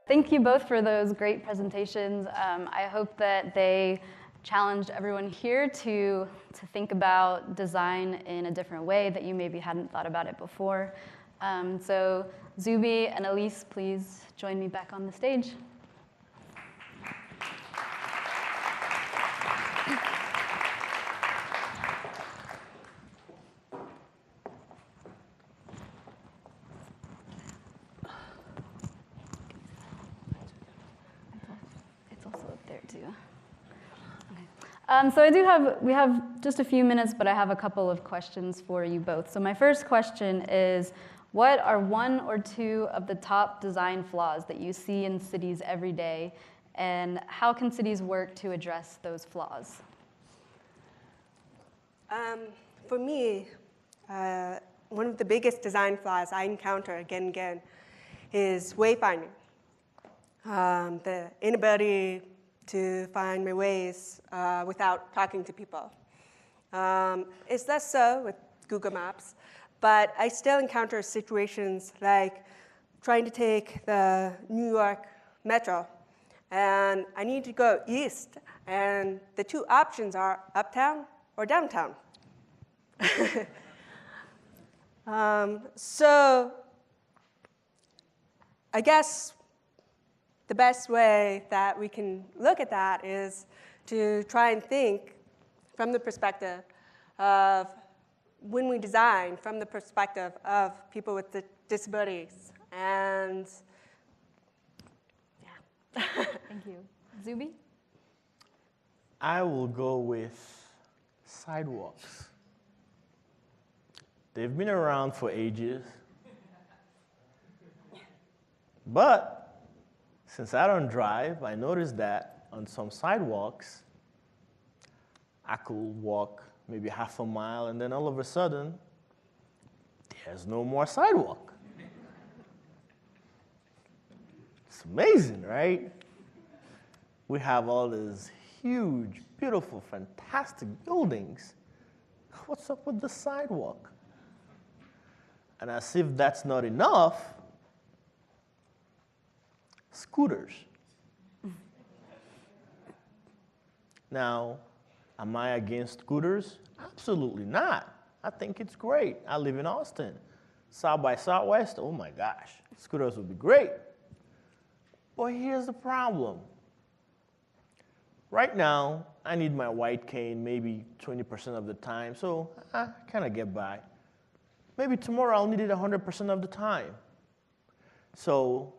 Thank you both for those great presentations. I hope that they challenged everyone here to think about design in a different way that you maybe hadn't thought about it before. So Zubi and Elise, please join me back on the stage. So we have just a few minutes, but I have a couple of questions for you both. So my first question is, what are one or two of the top design flaws that you see in cities every day, and how can cities work to address those flaws? For me, one of the biggest design flaws I encounter again and again is wayfinding. The inability to find my ways without talking to people. It's less so with Google Maps, but I still encounter situations like trying to take the New York Metro, and I need to go east, and the two options are uptown or downtown. So I guess the best way that we can look at that is to try and think from the perspective of when we design from the perspective of people with disabilities. And yeah. Thank you. Zubi? I will go with sidewalks. They've been around for ages. But since I don't drive, I noticed that on some sidewalks, I could walk maybe half a mile, and then all of a sudden, there's no more sidewalk. It's amazing, right? We have all these huge, beautiful, fantastic buildings. What's up with the sidewalk? And as if that's not enough, scooters. Now, am I against scooters? Absolutely not. I think it's great. I live in Austin. South by Southwest, oh my gosh, scooters would be great. But here's the problem. Right now, I need my white cane maybe 20% of the time, so I kind of get by. Maybe tomorrow I'll need it 100% of the time. So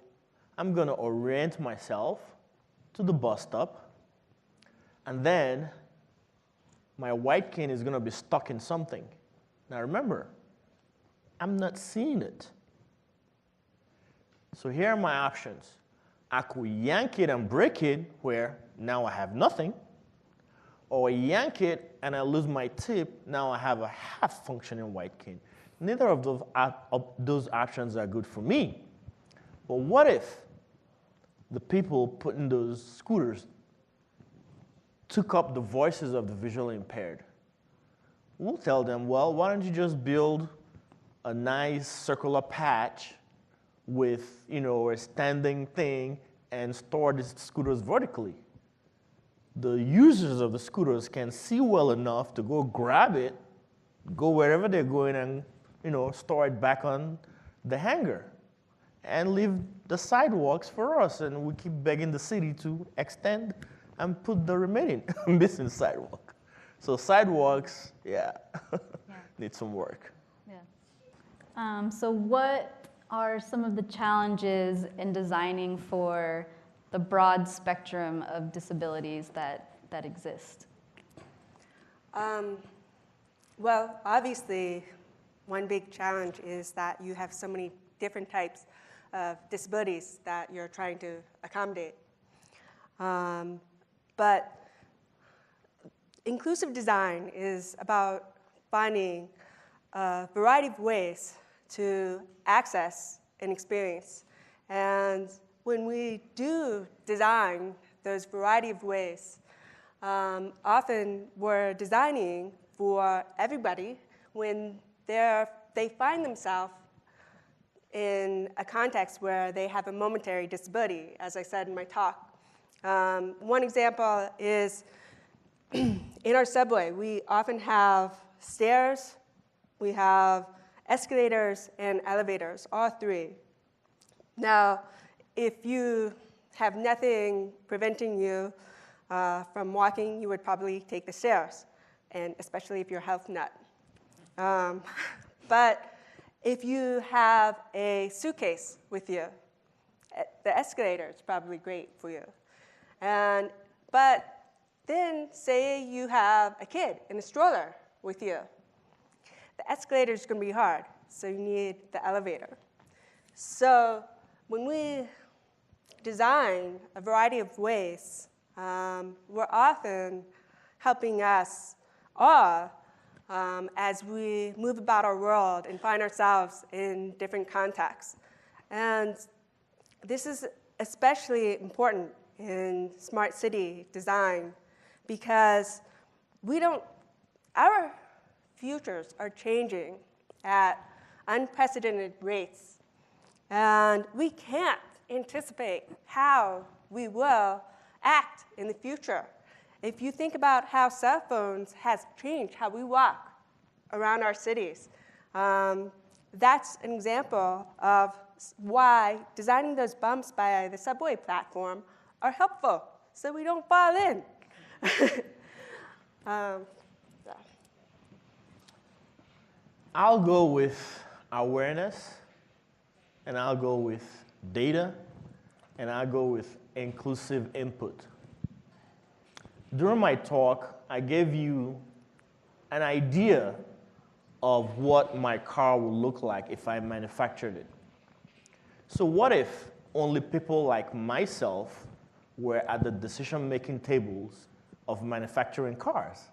I'm going to orient myself to the bus stop, and then my white cane is going to be stuck in something. Now remember, I'm not seeing it. So here are my options. I could yank it and break it, where now I have nothing, or yank it and I lose my tip, now I have a half-functioning white cane. Neither of those options are good for me. But what if the people putting those scooters took up the voices of the visually impaired? We'll tell them, well, why don't you just build a nice circular patch with, a standing thing and store the scooters vertically. The users of the scooters can see well enough to go grab it, go wherever they're going, and store it back on the hanger, and leave the sidewalks for us. And we keep begging the city to extend and put the remaining missing sidewalk. So sidewalks, need some work. Yeah. So what are some of the challenges in designing for the broad spectrum of disabilities that exist? Well, obviously, one big challenge is that you have so many different types of disabilities that you're trying to accommodate. But inclusive design is about finding a variety of ways to access an experience. And when we do design those variety of ways, often we're designing for everybody when they find themselves in a context where they have a momentary disability, as I said in my talk. One example is in our subway, we often have stairs, we have escalators, and elevators, all three. Now, if you have nothing preventing you from walking, you would probably take the stairs, and especially if you're a health nut. But if you have a suitcase with you, the escalator is probably great for you. But then say you have a kid in a stroller with you. The escalator is going to be hard, so you need the elevator. So when we design a variety of ways, we're often helping us all as we move about our world and find ourselves in different contexts. And this is especially important in smart city design because our futures are changing at unprecedented rates. And we can't anticipate how we will act in the future. If you think about how cell phones has changed how we walk around our cities, that's an example of why designing those bumps by the subway platform are helpful, so we don't fall in. I'll go with awareness, and I'll go with data, and I'll go with inclusive input. During my talk, I gave you an idea of what my car would look like if I manufactured it. So what if only people like myself were at the decision-making tables of manufacturing cars?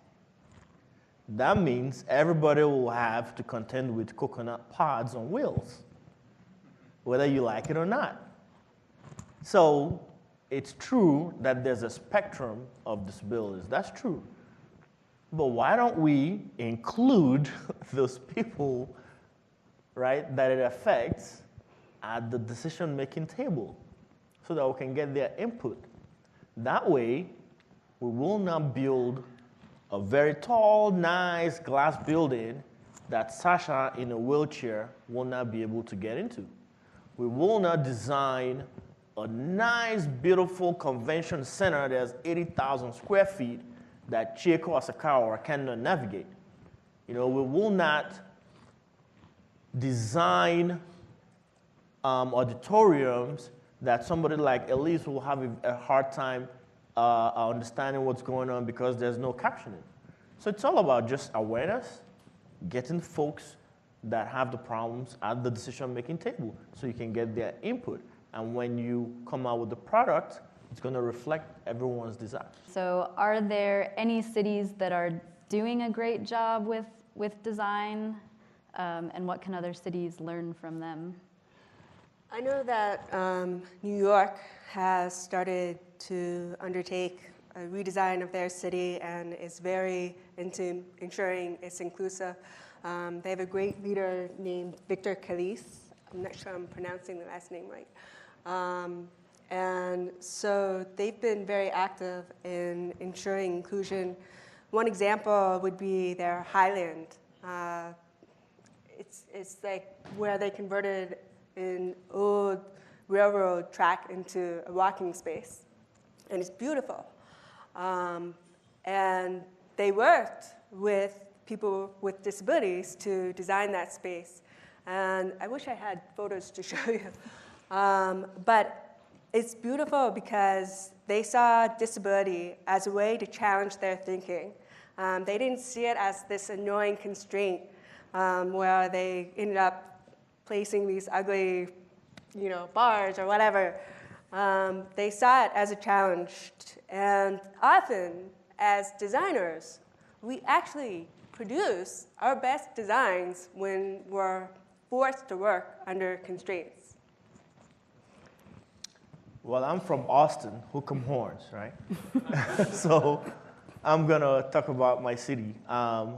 That means everybody will have to contend with coconut pods on wheels, whether you like it or not. So it's true that there's a spectrum of disabilities. That's true. But why don't we include those people, right, that it affects at the decision-making table so that we can get their input? That way, we will not build a very tall, nice glass building that Sasha in a wheelchair will not be able to get into. We will not design a nice, beautiful convention center that's 80,000 square feet that Chieko Asakawa cannot navigate. We will not design auditoriums that somebody like Elise will have a hard time understanding what's going on because there's no captioning. So it's all about just awareness, getting folks that have the problems at the decision-making table so you can get their input. And when you come out with the product, it's going to reflect everyone's desire. So are there any cities that are doing a great job with design? And what can other cities learn from them? I know that New York has started to undertake a redesign of their city and is very into ensuring it's inclusive. They have a great leader named Victor Calise. I'm not sure I'm pronouncing the last name right. And so they've been very active in ensuring inclusion. One example would be their Highland. It's like where they converted an old railroad track into a walking space. And it's beautiful. And they worked with people with disabilities to design that space. And I wish I had photos to show you. But it's beautiful because they saw disability as a way to challenge their thinking. They didn't see it as this annoying constraint where they ended up placing these ugly, bars or whatever. They saw it as a challenge. And often, as designers, we actually produce our best designs when we're forced to work under constraints. Well, I'm from Austin, Hook'em Horns, right? So I'm going to talk about my city. I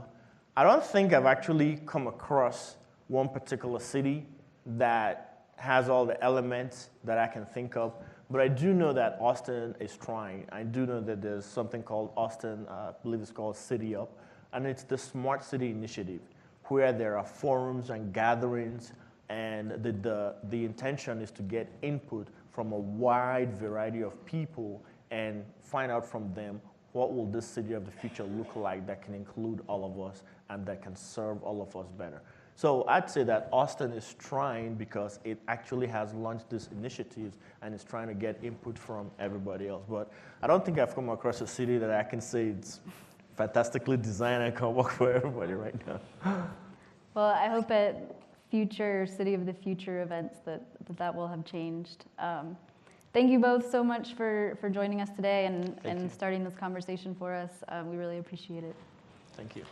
don't think I've actually come across one particular city that has all the elements that I can think of. But I do know that Austin is trying. I do know that there's something called Austin, I believe it's called City Up, and it's the Smart City Initiative, where there are forums and gatherings, and the intention is to get input from a wide variety of people and find out from them what will this city of the future look like that can include all of us and that can serve all of us better. So I'd say that Austin is trying because it actually has launched these initiatives and is trying to get input from everybody else. But I don't think I've come across a city that I can say it's fantastically designed and can work for everybody right now. Well, I hope at future City of the Future events that will have changed. Thank you both so much for joining us today and starting this conversation for us. We really appreciate it. Thank you.